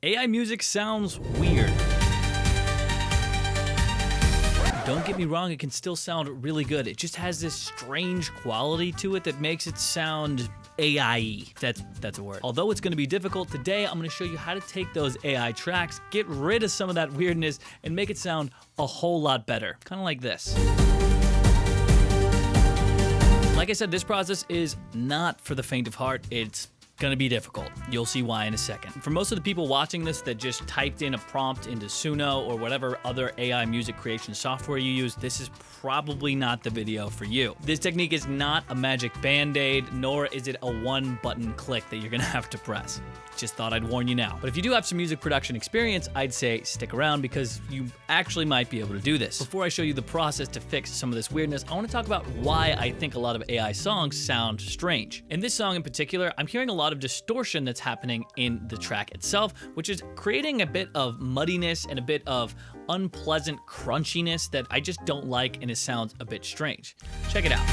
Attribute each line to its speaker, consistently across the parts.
Speaker 1: AI music sounds weird. Don't get me wrong, it can still sound really good. It just has this strange quality to it that makes it sound AI-y. That's a word. Although it's gonna be difficult, today I'm gonna show you how to take those AI tracks, get rid of some of that weirdness, and make it sound a whole lot better. Kinda like this. Like I said, this process is not for the faint of heart. It's gonna be difficult. You'll see why in a second. For most of the people watching this that just typed in a prompt into Suno or whatever other AI music creation software you use, this is probably not the video for you. This technique is not a magic band-aid, nor is it a one-button click that you're gonna have to press. Just thought I'd warn you now. But if you do have some music production experience, I'd say stick around because you actually might be able to do this. Before I show you the process to fix some of this weirdness, I want to talk about why I think a lot of AI songs sound strange. In this song in particular, I'm hearing a lot of distortion that's happening in the track itself, which is creating a bit of muddiness and a bit of unpleasant crunchiness that I just don't like, and it sounds a bit strange. Check it out.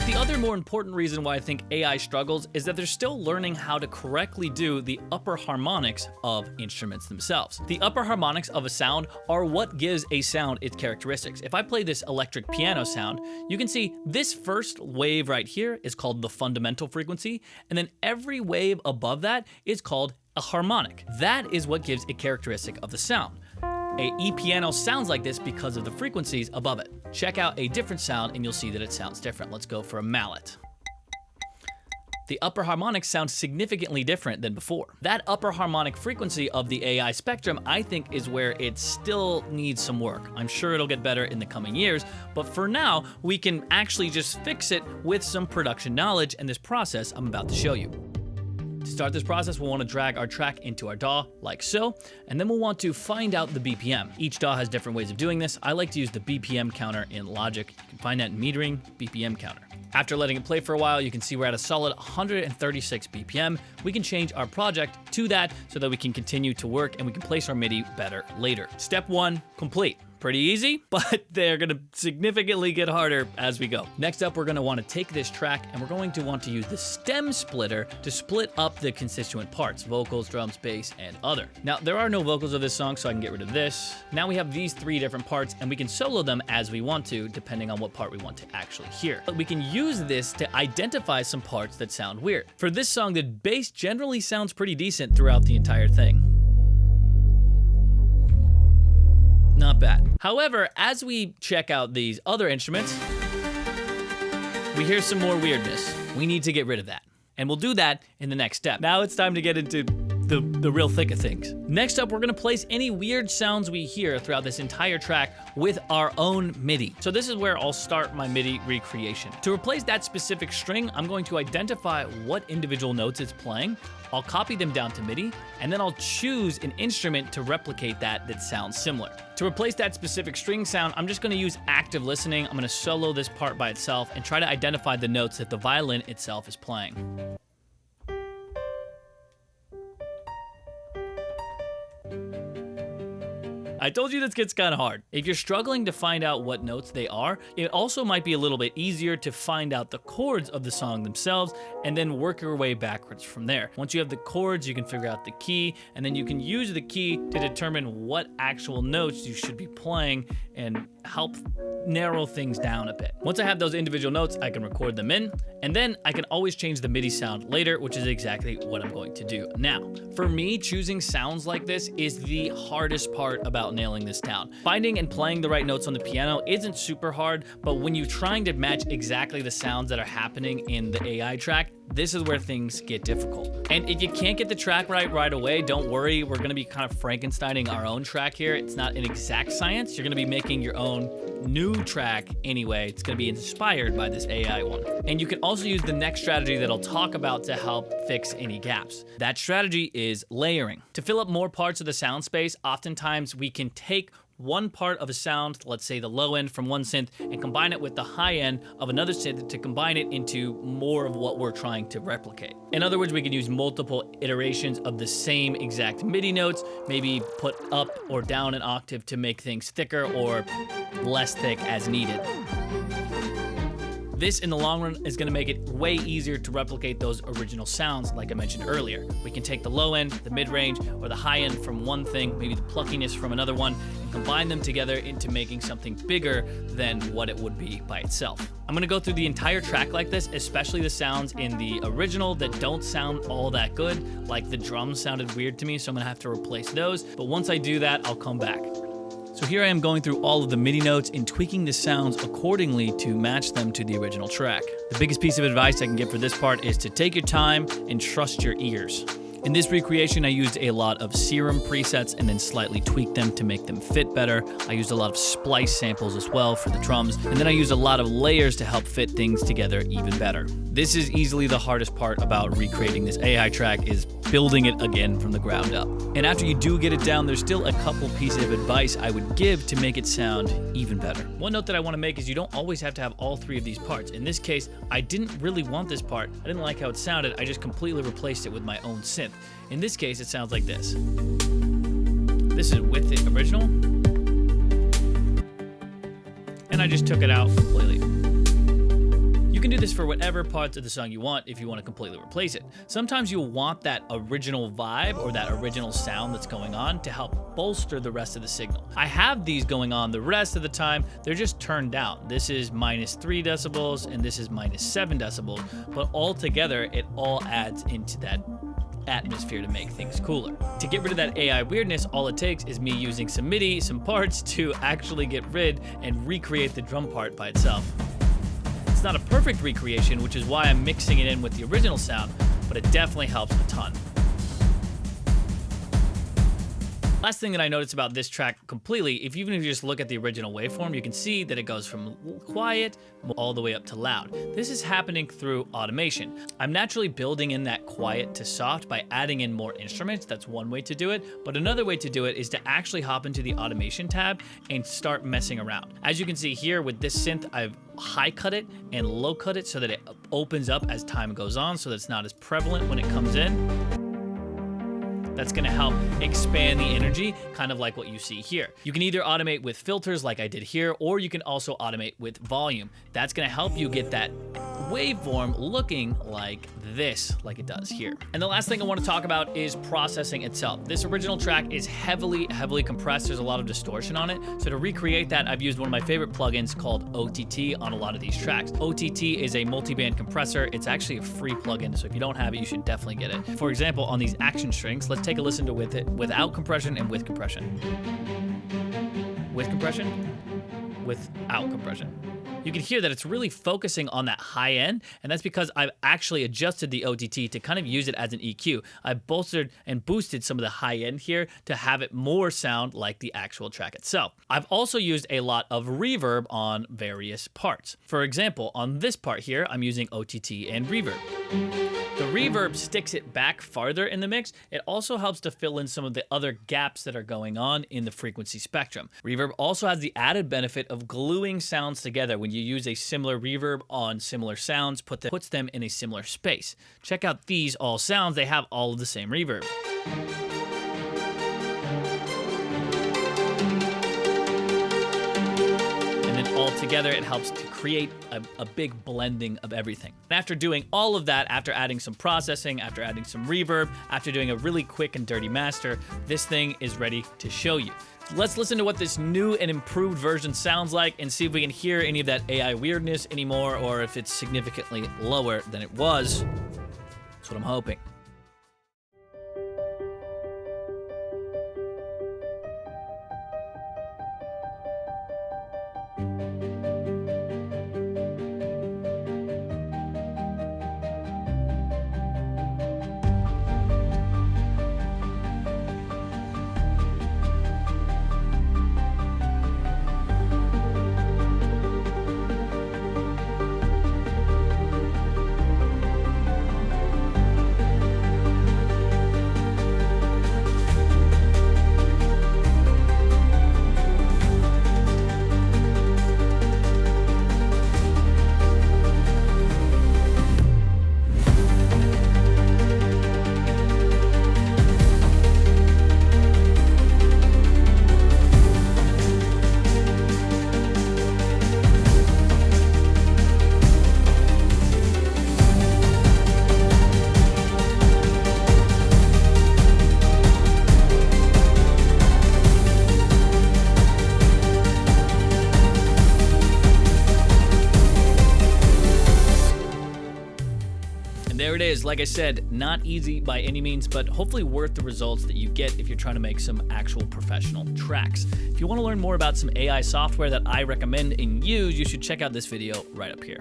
Speaker 1: The other more important reason why I think AI struggles is that they're still learning how to correctly do the upper harmonics of instruments themselves. The upper harmonics of a sound are what gives a sound its characteristics. If I play this electric piano sound, you can see this first wave right here is called the fundamental frequency, and then every wave above that is called a harmonic. That is what gives a characteristic of the sound. A E-piano sounds like this because of the frequencies above it. Check out a different sound and you'll see that it sounds different. Let's go for a mallet. The upper harmonics sound significantly different than before. That upper harmonic frequency of the AI spectrum, I think, is where it still needs some work. I'm sure it'll get better in the coming years, but for now, we can actually just fix it with some production knowledge and this process I'm about to show you. To start this process, we'll want to drag our track into our DAW, like so, and then we'll want to find out the BPM. Each DAW has different ways of doing this. I like to use the BPM counter in Logic. You can find that in metering, BPM counter. After letting it play for a while, you can see we're at a solid 136 BPM. We can change our project to that so that we can continue to work and we can place our MIDI better later. Step 1, complete. Pretty easy, but they're gonna significantly get harder as we go. Next up, we're gonna wanna take this track and we're going to want to use the stem splitter to split up the constituent parts, vocals, drums, bass, and other. Now, there are no vocals of this song, so I can get rid of this. Now we have these three different parts and we can solo them as we want to, depending on what part we want to actually hear. But we can use this to identify some parts that sound weird. For this song, the bass generally sounds pretty decent throughout the entire thing. Not bad. However, as we check out these other instruments, we hear some more weirdness. We need to get rid of that. And we'll do that in the next step. Now it's time to get into the real thick of things. Next up, we're gonna place any weird sounds we hear throughout this entire track with our own MIDI. So this is where I'll start my MIDI recreation. To replace that specific string, I'm going to identify what individual notes it's playing. I'll copy them down to MIDI, and then I'll choose an instrument to replicate that sounds similar. To replace that specific string sound, I'm just gonna use active listening. I'm gonna solo this part by itself and try to identify the notes that the violin itself is playing. I told you this gets kind of hard. If you're struggling to find out what notes they are, it also might be a little bit easier to find out the chords of the song themselves and then work your way backwards from there. Once you have the chords, you can figure out the key, and then you can use the key to determine what actual notes you should be playing and help narrow things down a bit. Once I have those individual notes, I can record them in, and then I can always change the MIDI sound later, which is exactly what I'm going to do now. For me, choosing sounds like this is the hardest part about nailing this down. Finding and playing the right notes on the piano isn't super hard, but when you're trying to match exactly the sounds that are happening in the AI track, this is where things get difficult. And if you can't get the track right away, don't worry. We're gonna be kind of Frankensteining our own track here. It's not an exact science. You're gonna be making your own new track anyway. It's gonna be inspired by this AI one. And you can also use the next strategy that I'll talk about to help fix any gaps. That strategy is layering. To fill up more parts of the sound space, oftentimes we can take one part of a sound, let's say the low end from one synth, and combine it with the high end of another synth to combine it into more of what we're trying to replicate. In other words, we can use multiple iterations of the same exact MIDI notes, maybe put up or down an octave to make things thicker or less thick as needed. This, in the long run, is going to make it way easier to replicate those original sounds like I mentioned earlier. We can take the low end, the mid-range, or the high end from one thing, maybe the pluckiness from another one, and combine them together into making something bigger than what it would be by itself. I'm going to go through the entire track like this, especially the sounds in the original that don't sound all that good, like the drums sounded weird to me, so I'm going to have to replace those. But once I do that, I'll come back. So here I am going through all of the MIDI notes and tweaking the sounds accordingly to match them to the original track. The biggest piece of advice I can give for this part is to take your time and trust your ears. In this recreation, I used a lot of serum presets and then slightly tweaked them to make them fit better. I used a lot of splice samples as well for the drums, and then I used a lot of layers to help fit things together even better. This is easily the hardest part about recreating this AI track, is building it again from the ground up. And after you do get it down, there's still a couple pieces of advice I would give to make it sound even better. One note that I want to make is you don't always have to have all three of these parts. In this case, I didn't really want this part. I didn't like how it sounded. I just completely replaced it with my own synth. In this case, it sounds like this. This is with the original. And I just took it out completely. You can do this for whatever parts of the song you want if you want to completely replace it. Sometimes you'll want that original vibe or that original sound that's going on to help bolster the rest of the signal. I have these going on the rest of the time, they're just turned down. This is -3 decibels and this is -7 decibels, but all together it all adds into that atmosphere to make things cooler. To get rid of that AI weirdness, all it takes is me using some MIDI, some parts to actually get rid and recreate the drum part by itself. It's not a perfect recreation, which is why I'm mixing it in with the original sound, but it definitely helps a ton. Last thing that I noticed about this track completely, even if you just look at the original waveform, you can see that it goes from quiet all the way up to loud. This is happening through automation. I'm naturally building in that quiet to soft by adding in more instruments. That's one way to do it. But another way to do it is to actually hop into the automation tab and start messing around. As you can see here with this synth, I've high cut it and low cut it so that it opens up as time goes on, so that it's not as prevalent when it comes in. That's gonna help expand the energy, kind of like what you see here. You can either automate with filters like I did here, or you can also automate with volume. That's gonna help you get that waveform looking like this, like it does here. And the last thing I want to talk about is processing itself. This original track is heavily compressed. There's a lot of distortion on it. So to recreate that, I've used one of my favorite plugins called OTT on a lot of these tracks. OTT is a multi-band compressor. It's actually a free plugin, so if you don't have it, you should definitely get it. For example, on these action strings, let's take a listen to with it without compression and with compression. With compression, without compression. You can hear that it's really focusing on that high end, and that's because I've actually adjusted the OTT to kind of use it as an EQ. I've bolstered and boosted some of the high end here to have it more sound like the actual track itself. I've also used a lot of reverb on various parts. For example, on this part here, I'm using OTT and reverb. The reverb sticks it back farther in the mix. It also helps to fill in some of the other gaps that are going on in the frequency spectrum. Reverb also has the added benefit of gluing sounds together. When you use a similar reverb on similar sounds, puts them in a similar space. Check out these all sounds. They have all of the same reverb. All together, it helps to create a big blending of everything. And after doing all of that, after adding some processing, after adding some reverb, after doing a really quick and dirty master, this thing is ready to show you. Let's listen to what this new and improved version sounds like and see if we can hear any of that AI weirdness anymore, or if it's significantly lower than it was. That's what I'm hoping. there it is. Like I said, not easy by any means, but hopefully worth the results that you get if you're trying to make some actual professional tracks. If you want to learn more about some AI software that I recommend and use, you should check out this video right up here.